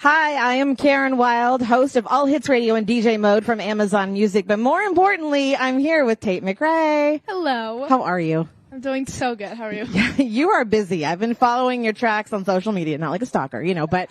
Hi, I am Karen Wild, host of All Hits Radio in DJ Mode from Amazon Music. But more importantly, I'm here with Tate McRae. Hello. How are you? I'm doing so good. How are you? You are busy. I've been following your tracks on social media, not like a stalker, but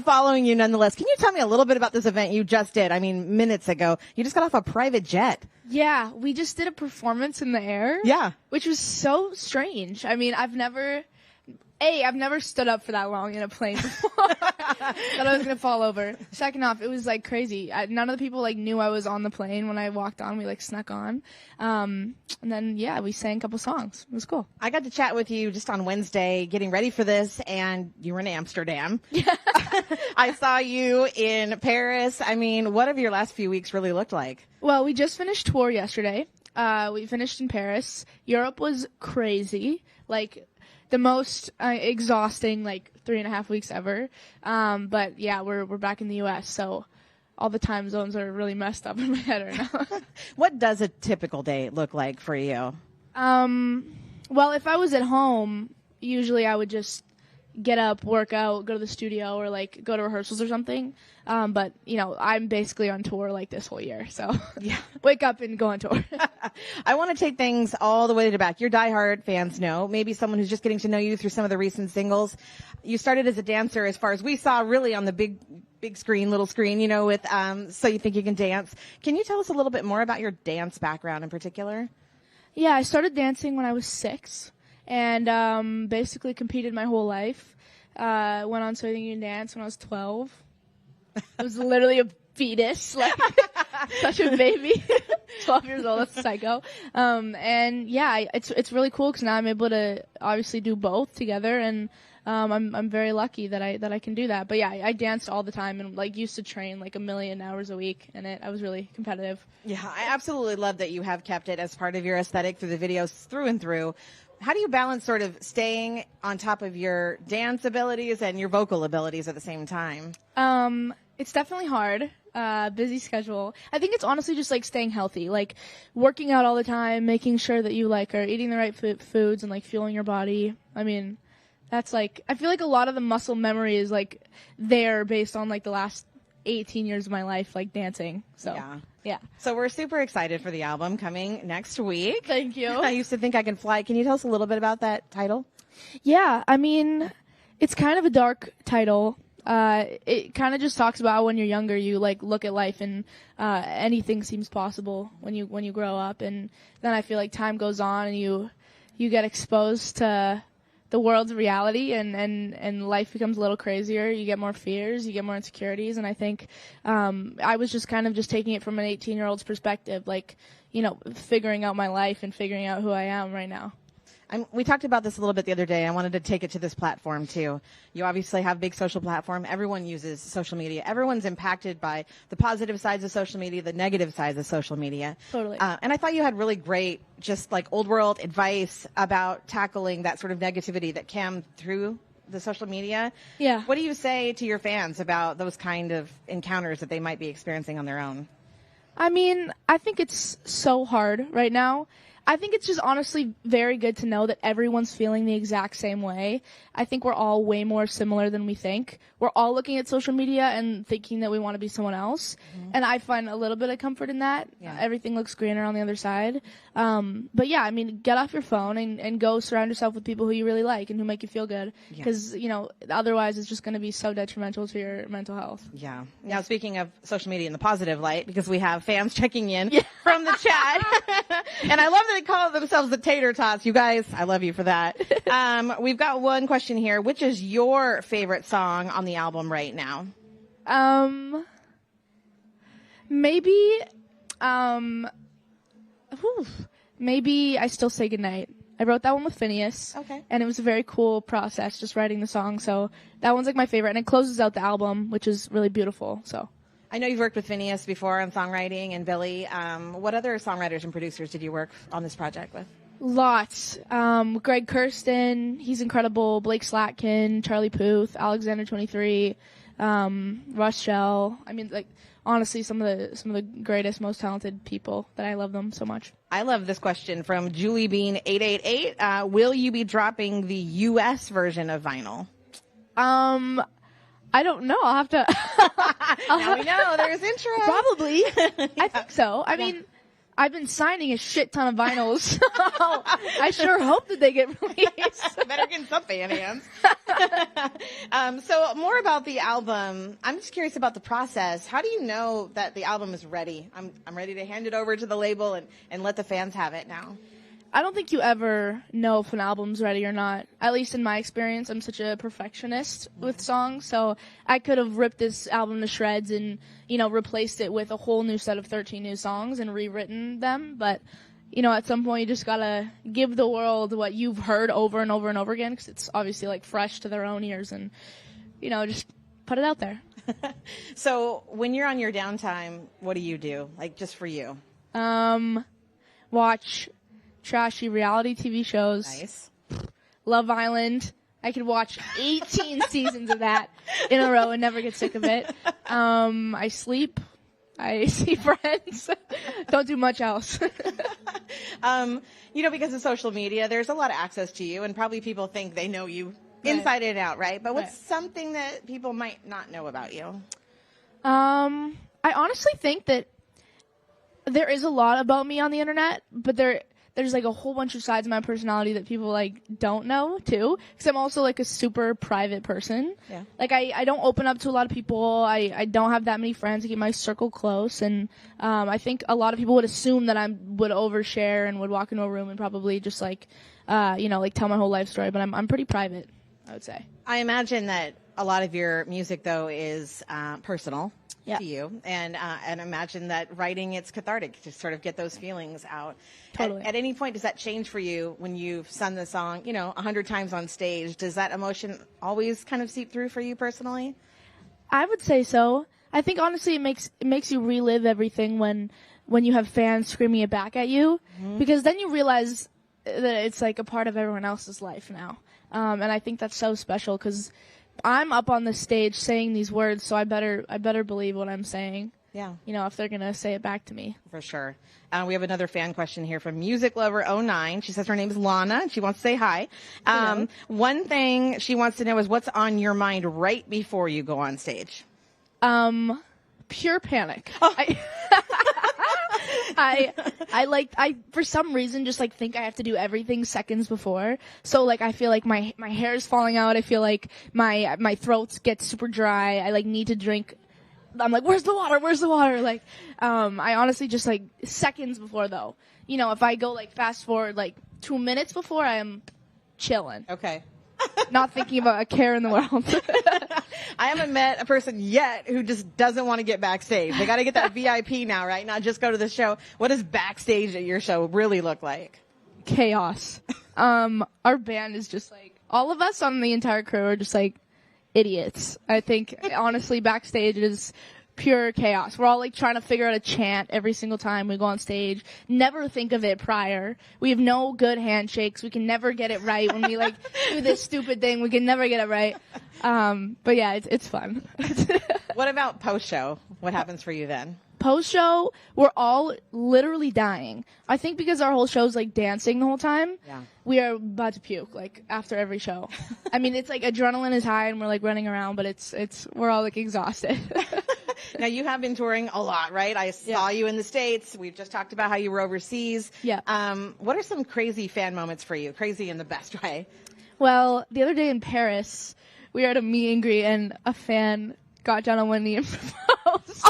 following you nonetheless. Can you tell me a little bit about this event you just did? I mean, minutes ago. You just got off a private jet. Yeah, we just did a performance in the air. Yeah. Which was so strange. I mean, I've never stood up for that long in a plane before. Thought I was going to fall over. Second off, it was like crazy. None of the people knew I was on the plane when I walked on. We snuck on. And then, we sang a couple songs. It was cool. I got to chat with you just on Wednesday getting ready for this, and you were in Amsterdam. Yeah. I saw you in Paris. I mean, what have your last few weeks really looked like? Well, we just finished tour yesterday. We finished in Paris. Europe was crazy. The most exhausting 3.5 weeks ever. But yeah, we're back in the U.S., so all the time zones are really messed up in my head right now. What does a typical day look like for you? Well, if I was at home, usually I would just get up, work out, go to the studio, or go to rehearsals or something. But I'm basically on tour this whole year, so yeah, wake up and go on tour. I want to take things all the way to the back. Your diehard fans know, maybe someone who's just getting to know you through some of the recent singles. You started as a dancer, as far as we saw, really on the big screen, little screen, with So You Think You Can Dance. Can you tell us a little bit more about your dance background in particular? Yeah, I started dancing when I was 6. And basically competed my whole life. Went on So You Think You Can Dance when I was 12. I was literally a fetus, such a baby. 12 years old, that's psycho. And yeah, it's really cool because now I'm able to obviously do both together, and I'm very lucky that I can do that. But yeah, I danced all the time and used to train 1 million hours a week, and I was really competitive. Yeah, I absolutely love that you have kept it as part of your aesthetic through the videos through and through. How do you balance sort of staying on top of your dance abilities and your vocal abilities at the same time? It's definitely hard. Busy schedule. I think it's honestly just staying healthy, working out all the time, making sure that you are eating the right foods and fueling your body. I mean, that's I feel a lot of the muscle memory is there based on the last 18 years of my life dancing. So yeah. So we're super excited for the album coming next week. Thank you. I used to think I could fly. Can you tell us a little bit about that title? Yeah, I mean, it's kind of a dark title. It kind of just talks about when you're younger, you look at life and anything seems possible when you grow up, and then I feel time goes on and you get exposed to the world's reality, and life becomes a little crazier. You get more fears, you get more insecurities, and I think I was just kind of just taking it from an 18-year-old's perspective, figuring out my life and figuring out who I am right now. We talked about this a little bit the other day. I wanted to take it to this platform too. You obviously have a big social platform. Everyone uses social media. Everyone's impacted by the positive sides of social media, the negative sides of social media. Totally. And I thought you had really great, just old world advice about tackling that sort of negativity that came through the social media. Yeah. What do you say to your fans about those kind of encounters that they might be experiencing on their own? I mean, I think it's so hard right now. I think it's just honestly very good to know that everyone's feeling the exact same way. I think we're all way more similar than we think. We're all looking at social media and thinking that we want to be someone else. Mm-hmm. And I find a little bit of comfort in that. Yeah. Everything looks greener on the other side. But yeah, I mean, get off your phone and go surround yourself with people who you really like and who make you feel good. Because, otherwise it's just going to be so detrimental to your mental health. Yeah. Now, speaking of social media in the positive light, because we have fans checking in from the chat. And I love that they call themselves the Tater Tots. You guys, I love you for that. We've got one question here. Which is your favorite song on the album right now? Maybe I Still Say Goodnight. I wrote that one with Phineas. Okay. And it was a very cool process just writing the song. So that one's my favorite. And it closes out the album, which is really beautiful. So I know you've worked with Phineas before on songwriting and Billy. What other songwriters and producers did you work on this project with? Lots. Greg Kirsten, he's incredible. Blake Slatkin, Charlie Puth, Alexander 23, Russ Shell. I mean, honestly, some of the greatest, most talented people that I love them so much. I love this question from Julie Bean 888. Will you be dropping the U.S. version of vinyl? I don't know. I'll have to. Now we know there's interest. Probably. I think so. I mean, I've been signing a shit ton of vinyls, so I sure hope that they get released. Better get some fan hands. So more about the album. I'm just curious about the process. How do you know that the album is ready? I'm ready to hand it over to the label and let the fans have it now. I don't think you ever know if an album's ready or not. At least in my experience, I'm such a perfectionist with songs, so I could have ripped this album to shreds and, replaced it with a whole new set of 13 new songs and rewritten them. But, at some point you just gotta give the world what you've heard over and over and over again, because it's obviously like fresh to their own ears, and, just put it out there. So when you're on your downtime, what do you do? Like, just for you? Watch trashy reality TV shows. Nice. Love Island. I could watch 18 seasons of that in a row and never get sick of it. I sleep. I see friends. Don't do much else. Because of social media, there's a lot of access to you, and probably people think they know you inside and out, right? But what's something that people might not know about you? I honestly think that there is a lot about me on the internet, but there's like a whole bunch of sides of my personality that people don't know too, because I'm also like a super private person. Yeah. Like I don't open up to a lot of people. I don't have that many friends. I keep my circle close, and I think a lot of people would assume that I would overshare and would walk into a room and probably just tell my whole life story. But I'm pretty private, I would say. I imagine that a lot of your music though is personal. To you, and imagine that writing, it's cathartic to sort of get those feelings out. Totally. At any point, does that change for you when you've sung the song, 100 times on stage? Does that emotion always kind of seep through for you personally? I would say so. I think honestly, it makes you relive everything when you have fans screaming it back at you, because then you realize that it's like a part of everyone else's life now, and I think that's so special because I'm up on the stage saying these words, so I better believe what I'm saying. Yeah. If they're going to say it back to me. For sure. We have another fan question here from Music Lover 09. She says her name is Lana, and she wants to say hi. One thing she wants to know is what's on your mind right before you go on stage? Pure panic. Oh. I for some reason just think I have to do everything seconds before. So I feel like my hair is falling out. I feel like my throat gets super dry. I need to drink. I'm like, where's the water? Where's the water? I honestly just seconds before though. If I go fast forward 2 minutes before, I am chilling. Okay. Not thinking about a care in the world. I haven't met a person yet who just doesn't want to get backstage. They got to get that VIP now, right? Not just go to the show. What does backstage at your show really look like? Chaos. Our band is just all of us on the entire crew are just idiots. I think honestly backstage is pure chaos. We're all trying to figure out a chant every single time we go on stage. Never think of it prior. We have no good handshakes. We can never get it right when we do this stupid thing. We can never get it right. But yeah, it's fun. What about post show? What happens for you then? Post show, we're all literally dying. I think because our whole show's dancing the whole time. Yeah. We are about to puke after every show. I mean, it's adrenaline is high and we're running around, but we're all exhausted. Now, you have been touring a lot, right? I saw you in the States. We've just talked about how you were overseas. Yeah. What are some crazy fan moments for you? Crazy in the best way. Well, the other day in Paris, we were at a meet and greet, and a fan got down on one knee and proposed.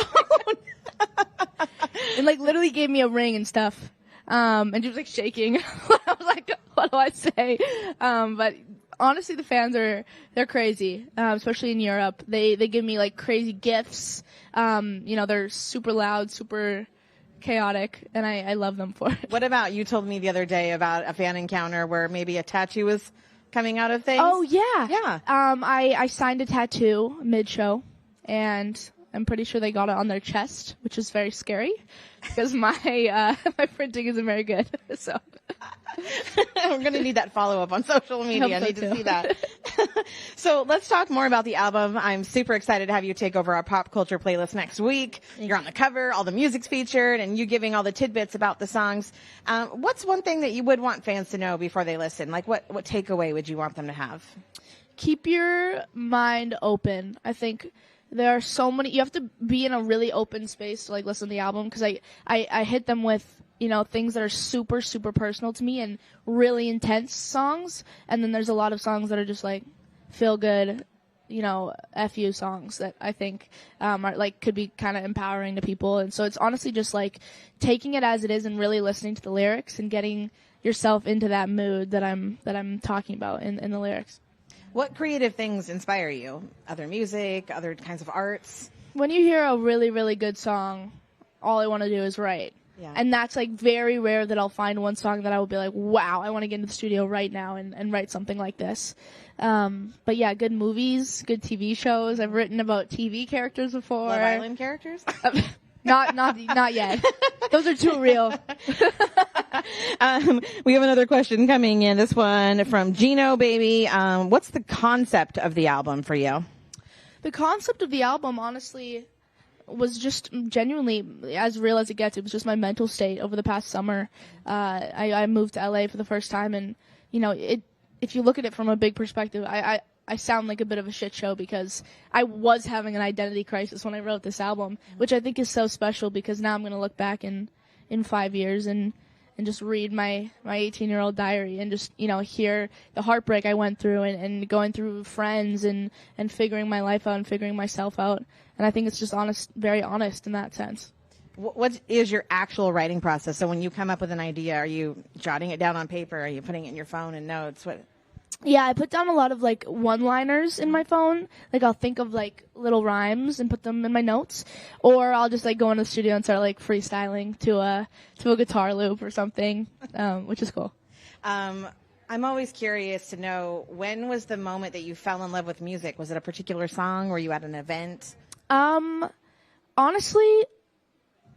And literally gave me a ring and stuff. And she was shaking. I was like, what do I say? But honestly, the fans they're crazy, especially in Europe. They give me crazy gifts. They're super loud, super chaotic, and I love them for it. What about, you told me the other day about a fan encounter where maybe a tattoo was coming out of things? Oh yeah. Yeah. I signed a tattoo mid-show, and I'm pretty sure they got it on their chest, which is very scary because my printing isn't very good. So I'm going to need that follow-up on social media. I need to see that. So let's talk more about the album. I'm super excited to have you take over our pop culture playlist next week. You're on the cover, all the music's featured, and you giving all the tidbits about the songs. What's one thing that you would want fans to know before they listen? What takeaway would you want them to have? keep your mind open. I think there are so many, you have to be in a really open space to like listen to the album, because I hit them with, things that are super, super personal to me and really intense songs. And then there's a lot of songs that are just like feel good, FU songs that I think are like could be kind of empowering to people. And so it's honestly just like taking it as it is and really listening to the lyrics and getting yourself into that mood that I'm talking about in the lyrics. What creative things inspire you? Other music, other kinds of arts? When you hear a really, really good song, all I want to do is write. Yeah. And that's like very rare that I'll find one song that I will be like, wow, I want to get into the studio right now and write something like this. But yeah, good movies, good TV shows. I've written about TV characters before. Love Island characters? Not yet. Those are too real. We have another question coming in. This one from Gino Baby. What's the concept of the album for you? The concept of the album, honestly, was just genuinely as real as it gets. It was just my mental state over the past summer. I moved to LA for the first time, and if you look at it from a big perspective, I sound like a bit of a shit show because I was having an identity crisis when I wrote this album, which I think is so special because now I'm going to look back in 5 years and just read my 18-year-old diary and just, hear the heartbreak I went through and going through friends and figuring my life out and figuring myself out. And I think it's just honest, very honest in that sense. What is your actual writing process? So when you come up with an idea, are you jotting it down on paper? Are you putting it in your phone and notes? Yeah, I put down a lot of like one-liners in my phone. Like I'll think of like little rhymes and put them in my notes, or I'll just like go into the studio and start like freestyling to a guitar loop or something, which is cool. I'm always curious to know, when was the moment that you fell in love with music? Was it a particular song? Were you at an event? Honestly,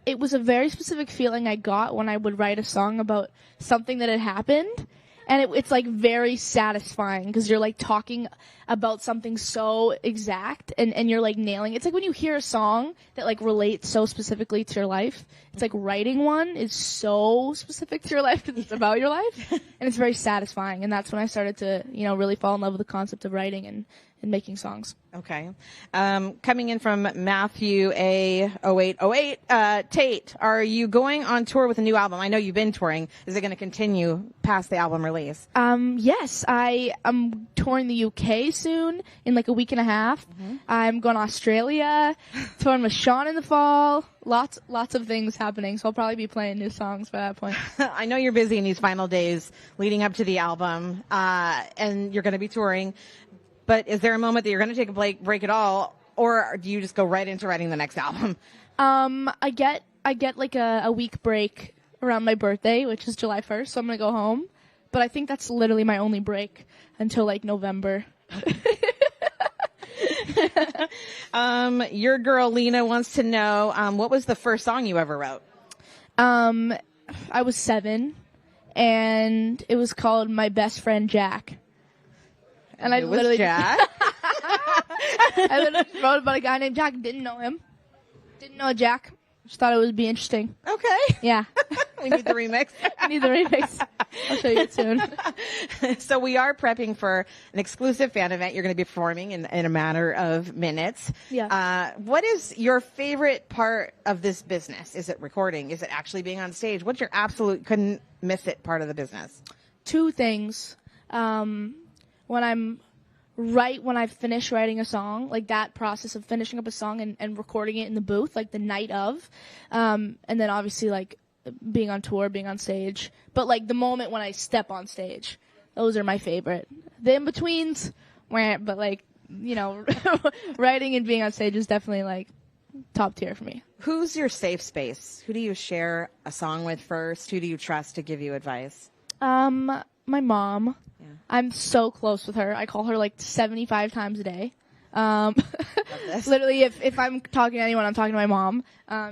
it was a very specific feeling I got when I would write a song about something that had happened. And it's like very satisfying because you're like talking about something so exact and you're like nailing it. It's like when you hear a song that like relates so specifically to your life. It's like writing one is so specific to your life because it's about your life. And it's very satisfying. And that's when I started to, really fall in love with the concept of writing and making songs. Okay. Coming in from Matthew A0808, Tate, are you going on tour with a new album? I know you've been touring. Is it going to continue past the album release? Yes, I am touring the UK soon in like a week and a half. Mm-hmm. I'm going to Australia, touring with Sean in the fall. Lots of things happening, so I'll probably be playing new songs by that point. I know you're busy in these final days leading up to the album, and you're going to be touring. But is there a moment that you're going to take a break at all, or do you just go right into writing the next album? I get like a week break around my birthday, which is July 1st, so I'm going to go home. But I think that's literally my only break until like November. Your girl Lena wants to know, what was the first song you ever wrote? I was 7, and it was called My Best Friend Jack. And I literally Jack. I literally wrote about a guy named Jack. Didn't know him. Didn't know Jack. Just thought it would be interesting. Okay. Yeah. We need the remix. We need the remix. I'll show you it soon. So we are prepping for an exclusive fan event you're going to be performing in a matter of minutes. Yeah. What is your favorite part of this business? Is it recording? Is it actually being on stage? What's your absolute couldn't miss it part of the business? 2 things. When I finish writing a song, like that process of finishing up a song and recording it in the booth, like the night of, and then obviously like being on tour, being on stage, but like the moment when I step on stage, those are my favorite. The in-betweens, but like, writing and being on stage is definitely like top tier for me. Who's your safe space? Who do you share a song with first? Who do you trust to give you advice? My mom. Yeah. I'm so close with her. I call her like 75 times a day. Literally, if I'm talking to anyone, I'm talking to my mom.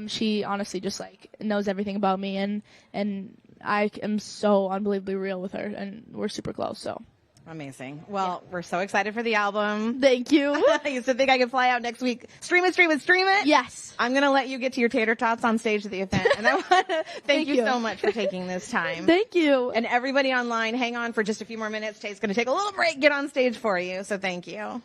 She honestly just like knows everything about me, and I am so unbelievably real with her, and we're super close. So Amazing. Well, we're so excited for the album. Thank you. I used to think I could fly out next week. Stream it, stream it, stream it. Yes. I'm going to let you get to your tater tots on stage at the event. And I want to thank you you. so much for taking this time. Thank you. And everybody online, hang on for just a few more minutes. Tate's going to take a little break, get on stage for you. So thank you.